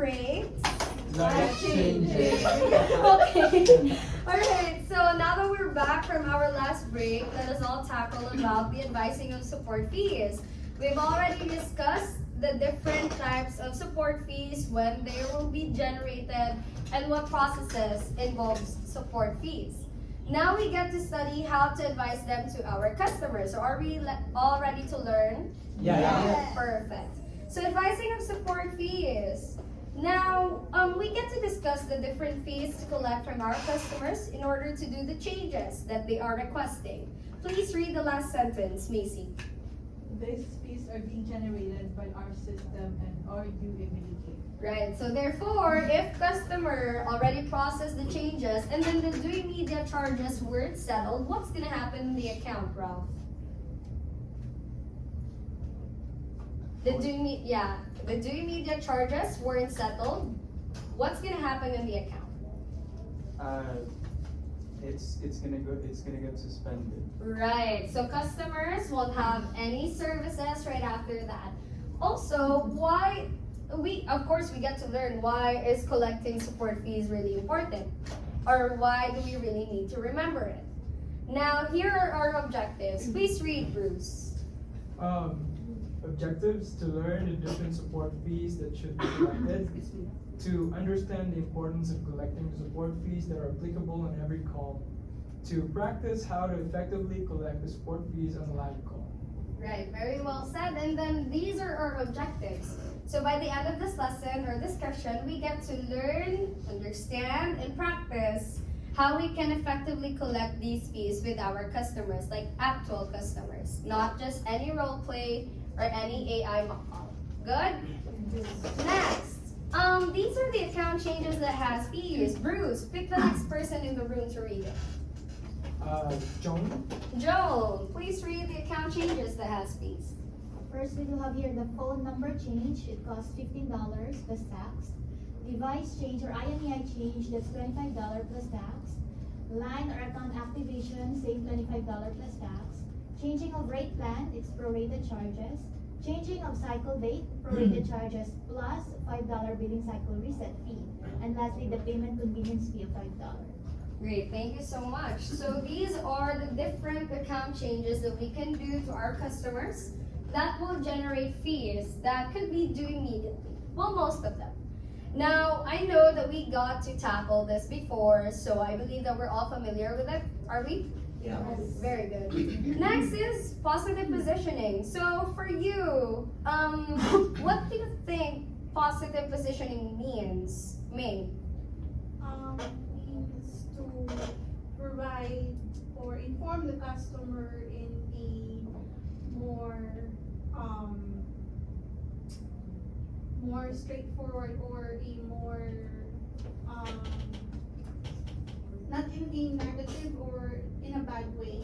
break? Life changing. Okay. Alright, so now that we're back from our last break, let us all tackle about the advising of support fees. We've already discussed the different types of support fees, when they will be generated, and what processes involves support fees. Now we get to study how to advise them to our customers. So are we all ready to learn? Yeah. Perfect. So advising of support fees. Now, we get to discuss the different fees to collect from our customers in order to do the changes that they are requesting. Please read the last sentence, Macy. These fees are being generated by our system and are due immediately. Right, so therefore, if customer already processed the changes and then the due media charges weren't settled, what's gonna happen in the account, Ralph? The due media charges weren't settled. What's gonna happen in the account? It's gonna get suspended. Right, so customers won't have any services right after that. Also, of course we get to learn why is collecting support fees really important, or why do we really need to remember it. Now, here are our objectives. Please read, Bruce. Objectives: to learn the different support fees that should be collected, to understand the importance of collecting support fees that are applicable on every call, to practice how to effectively collect the support fees on a live call. Right, very well said. And then these are our objectives. So by the end of this lesson or discussion, we get to learn, understand, and practice how we can effectively collect these fees with our customers, like actual customers, not just any role play or any AI mock-up. Good? Next. These are the account changes that has fees. Bruce, pick the next person in the room to read it. Joan? Joan, please read the account changes that has fees. First, we do have here the phone number change. It costs $15 plus tax. Device change or IMEI change, that's $25 plus tax. Line or account activation, same $25 plus tax. Changing of rate plan, it's prorated charges. Changing of cycle date, prorated charges plus $5 billing cycle reset fee. And lastly, the payment convenience fee of $5. Great, thank you so much. So these are the different account changes that we can do to our customers that will generate fees that could be due immediately. Well, most of them. Now, I know that we got to tackle this before, so I believe that we're all familiar with it. Are we? Yeah. Very good. Next is positive positioning. So for you, what do you think positive positioning means? May? Means to provide or inform the customer in a more straightforward or a more not in a negative or in a bad way.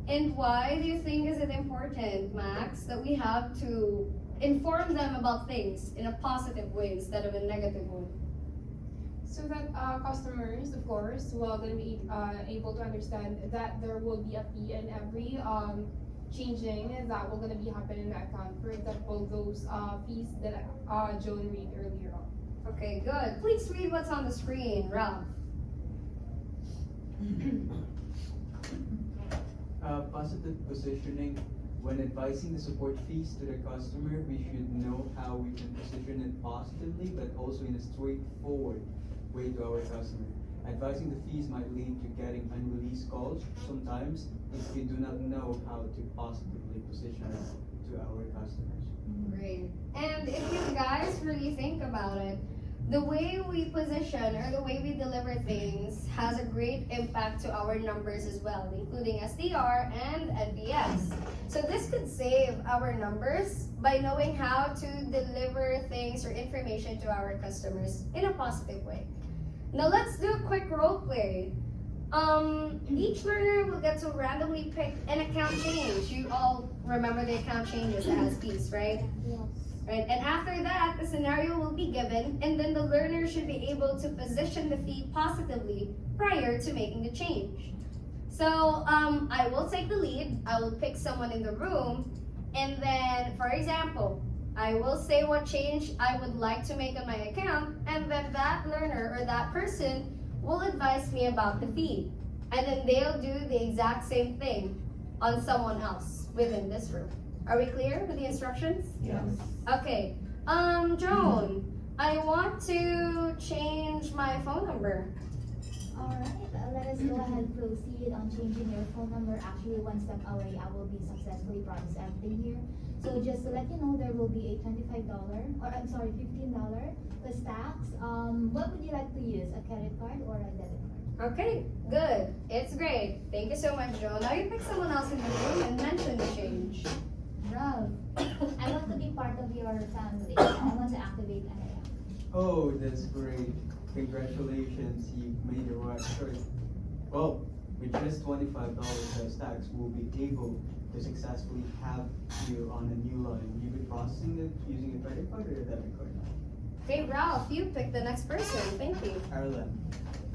And why do you think is it important, Max, that we have to inform them about things in a positive way instead of a negative one? So that customers, of course, will going to be able to understand that there will be a fee in every changing that will going to be happening in the account. For example, those fees that Joan read earlier on. Okay, good. Please read what's on the screen, Ralph. Positive positioning. When advising the support fees to the customer, we should know how we can position it positively, but also in a straightforward way to our customer. Advising the fees might lead to getting unreleased calls sometimes if we do not know how to positively position it to our customers. Great. And if you guys really think about it, the way we position or the way we deliver things has a great impact to our numbers as well, including SDR and NPS. So this could save our numbers by knowing how to deliver things or information to our customers in a positive way. Now let's do a quick role play. Each learner will get to randomly pick an account change. You all remember the account changes that has fees, right? Yes. Right, and after that, the scenario will be given, and then the learner should be able to position the fee positively prior to making the change. So I will take the lead. I will pick someone in the room, and then, for example, I will say what change I would like to make on my account, and then that learner or that person will advise me about the fee. And then they'll do the exact same thing on someone else within this room. Are we clear with the instructions? Yes. Okay. Joan, I want to change my phone number. Alright, let us go ahead and proceed on changing your phone number. Actually, one step away, I will be successfully process everything here. So just to let you know, there will be a $15 plus tax. What would you like to use, a credit card or a debit card? Okay, good. It's great. Thank you so much, Joan. Now you pick someone else in the room and mention the change. Ralph, I want to be part of your family. I want to activate an account. Oh, that's great. Congratulations, you made the right choice. Well, with just $25 as tax, we'll be able to successfully have you on a new line. Will you be processing it using a credit card or a debit card? Okay, Ralph, you pick the next person. Thank you. Arlen,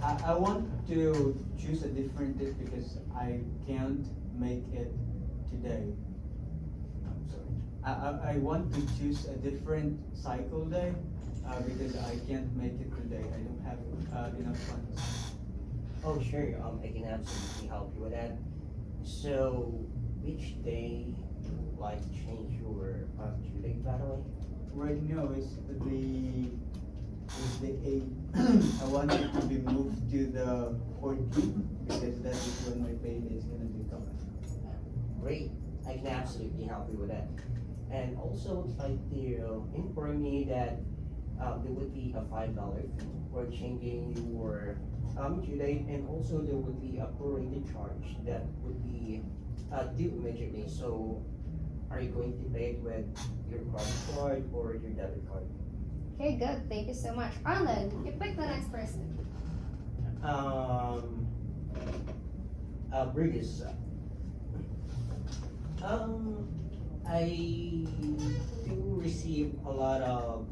I want to choose a different date because I can't make it today. I'm sorry. I want to choose a different cycle day because I can't make it today. I don't have enough funds. Oh, sure, I can absolutely help you with that. So, which day would you like to change your due date, by the way? Right now it's the 8th. I want it to be moved to the 14th because that is when my payday is gonna be coming. Great, I can absolutely help you with that. And also, I'd like to inform you that there would be a $5 fee for changing your due date, and also there would be a prorated charge that would be due immediately. So, are you going to pay it with your credit card or your debit card? Okay, good. Thank you so much. Arlen, you pick the next person. Brutus. I do receive a lot of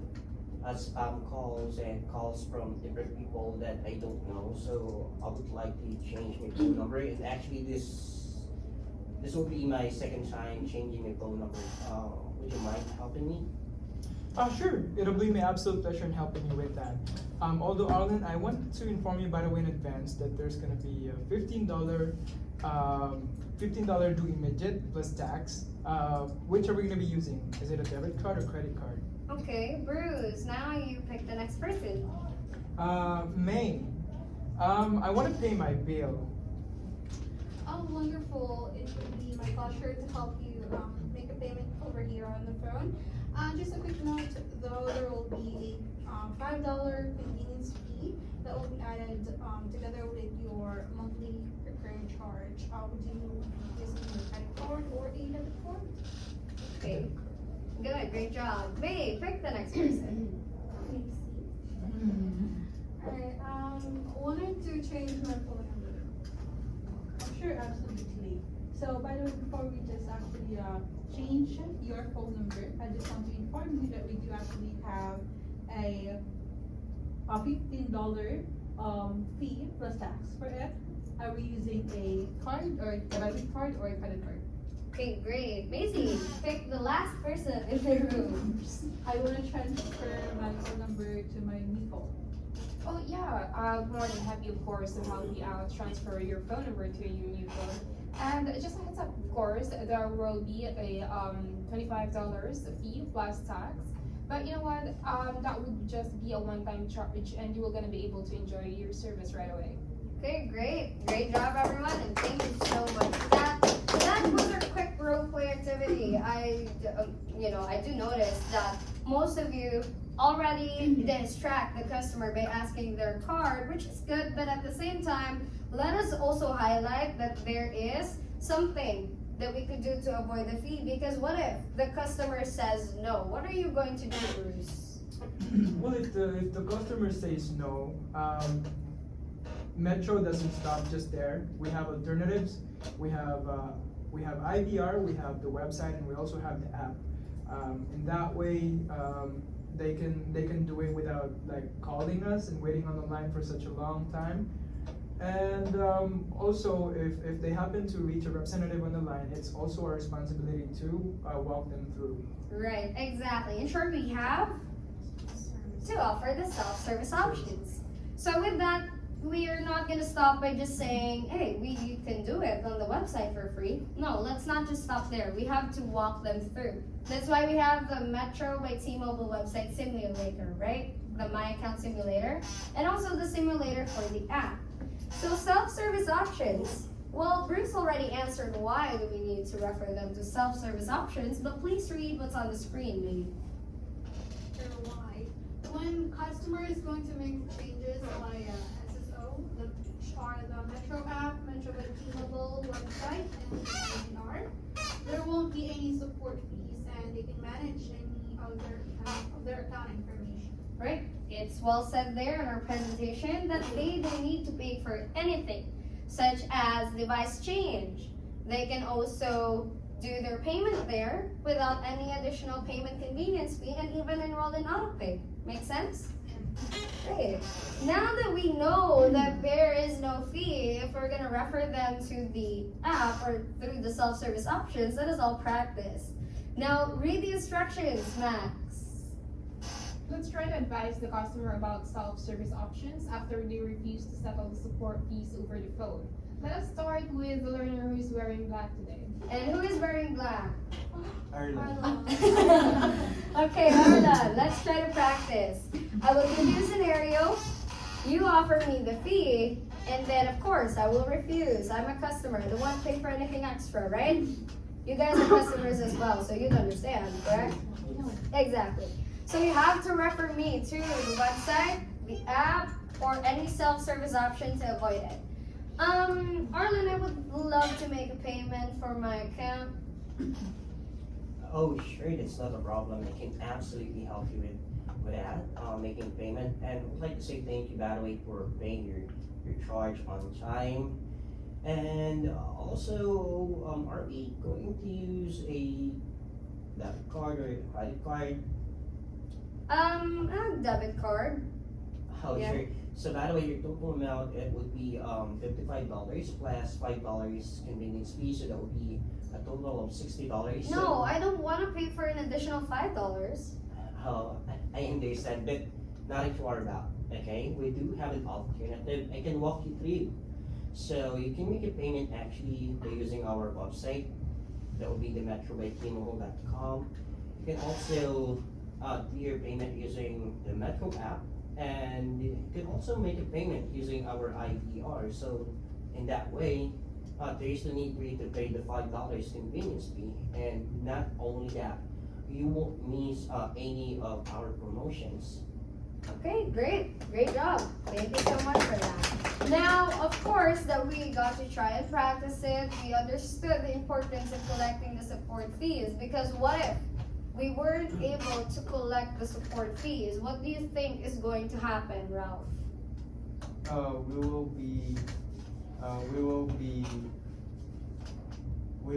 spam calls and calls from different people that I don't know, so I would like to change my phone number. And actually, this will be my second time changing my phone number. Would you mind helping me? Sure, it'll be my absolute pleasure in helping you with that. Although Arlen, I want to inform you by the way in advance that there's gonna be a $15 due immediate plus tax. Which are we gonna be using? Is it a debit card or credit card? Okay, Bruce, now you pick the next person. May. I want to pay my bill. Oh, wonderful. It would be my pleasure to help you make a payment over here on the phone. Just a quick note, though, there will be a $5 convenience fee that will be added together with your monthly recurring charge. Would you be using your credit card or a debit card? Okay, good, great job. May, pick the next person. Alright, wanted to change my phone number. Sure, absolutely. So by the way, before we just actually change your phone number, I just want to inform you that we do actually have a $15 fee plus tax for it. Are we using a card or a debit card or a credit card? Okay, great. Maisie, pick the last person in the room. I want to transfer my phone number to my new phone. Oh yeah, more than happy of course to help you out transfer your phone number to your new phone. And just a heads up, of course, there will be a $25 fee plus tax. But you know what? That would just be a one-time charge, and you are gonna be able to enjoy your service right away. Okay, great. Great job, everyone, and thank you so much. That was our quick role play activity. I do notice that most of you already distract the customer by asking their card, which is good, but at the same time, let us also highlight that there is something that we could do to avoid the fee, because what if the customer says no? What are you going to do, Bruce? Well, if the customer says no, Metro doesn't stop just there. We have alternatives. We have IVR, we have the website, and we also have the app. In that way, they can do it without like calling us and waiting on the line for such a long time. And also, if they happen to reach a representative on the line, it's also our responsibility to walk them through. Right, exactly. In short, we have to offer the self-service options. So with that, we are not gonna stop by just saying, hey, you can do it on the website for free. No, let's not just stop there. We have to walk them through. That's why we have the Metro by T-Mobile website simulator, right? The My Account simulator, and also the simulator for the app. So self-service options. Well, Bruce already answered why do we need to refer them to self-service options, but please read what's on the screen, maybe. Sure, why? When customer is going to make changes via SSO, the Metro app, Metro by T-Mobile website, and IVR, there won't be any support fees, and they can manage any of their account information. Right? It's well said there in our presentation that they don't need to pay for anything, such as device change. They can also do their payment there without any additional payment convenience fee and even enroll in autopay. Make sense? Great. Now that we know that there is no fee if we're gonna refer them to the app or through the self-service options, that is all practice. Now read the instructions, Max. Let's try to advise the customer about self-service options after they refuse to settle the support fees over the phone. Let us start with the learner who is wearing black today. And who is wearing black? Ireland. Okay, Arla, let's try to practice. I will give you a scenario. You offer me the fee, and then of course I will refuse. I'm a customer. I don't want to pay for anything extra, right? You guys are customers as well, so you'd understand, correct? Exactly. So you have to refer me to the website, the app, or any self-service option to avoid it. Arlen, I would love to make a payment for my account. Oh, sure, that's not a problem. I can absolutely help you with that, making payment. And I'd like to say thank you, by the way, for paying your charge on time. And also, are we going to use a debit card or a credit card? A debit card. Oh, Yeah. sure. So by the way, your total amount, it would be $55 plus $5 convenience fee, so that would be a total of $60. No, I don't want to pay for an additional $5. I understand, but not if you are about, okay? We do have an alternative. I can walk you through. So you can make a payment actually by using our website. That would be the metrobytmobile.com. You can also do your payment using the Metro app, and you can also make a payment using our IVR. So in that way, there is no need for you to pay the $5 convenience fee. And not only that, you won't miss any of our promotions. Okay, great job. Thank you so much for that. Now, of course, that we got to try and practice it, we understood the importance of collecting the support fees, because what if we weren't able to collect the support fees? What do you think is going to happen, Ralph? We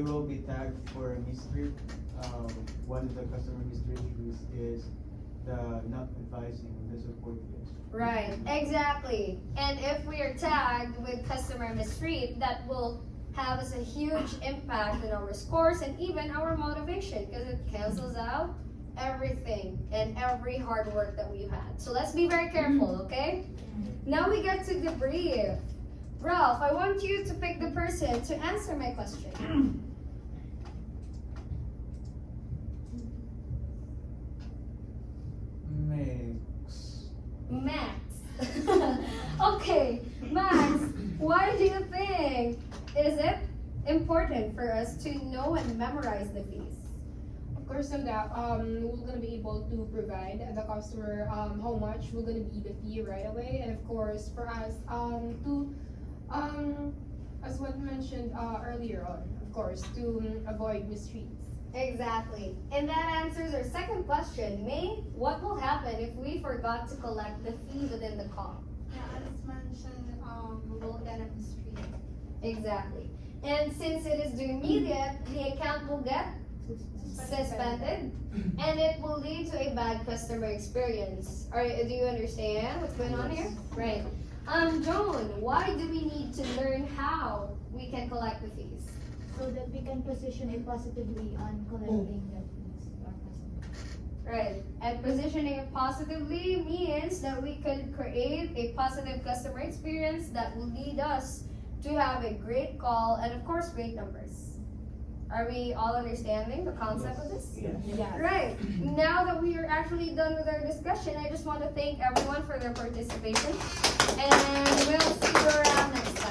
will be tagged for a history. One of the customer history issues is the not advising the support fees. Right, exactly. And if we are tagged with customer mistreat, that will have us a huge impact on our scores and even our motivation, because it cancels out everything and every hard work that we've had. So let's be very careful, okay? Now we get to debrief. Ralph, I want you to pick the person to answer my question. Max. Okay, Max, why do you think is it important for us to know and memorize the fees? Of course, so that we're gonna be able to provide the customer how much will gonna be the fee right away, and of course for us to as what mentioned earlier on, of course, to avoid mistreats. Exactly. And that answers our second question. May, what will happen if we forgot to collect the fee within the call? Yeah, as mentioned, we'll get a mistreat. Exactly. And since it is due immediate, the account will get suspended, and it will lead to a bad customer experience. Do you understand what's going on here? Right. Joan, why do we need to learn how we can collect the fees? So that we can position it positively on collecting the fees to our customers. Right. And positioning it positively means that we could create a positive customer experience that will lead us to have a great call and of course great numbers. Are we all understanding the concept of this? Yes. Yes. Right. Now that we are actually done with our discussion, I just want to thank everyone for their participation. And we'll see you around next time.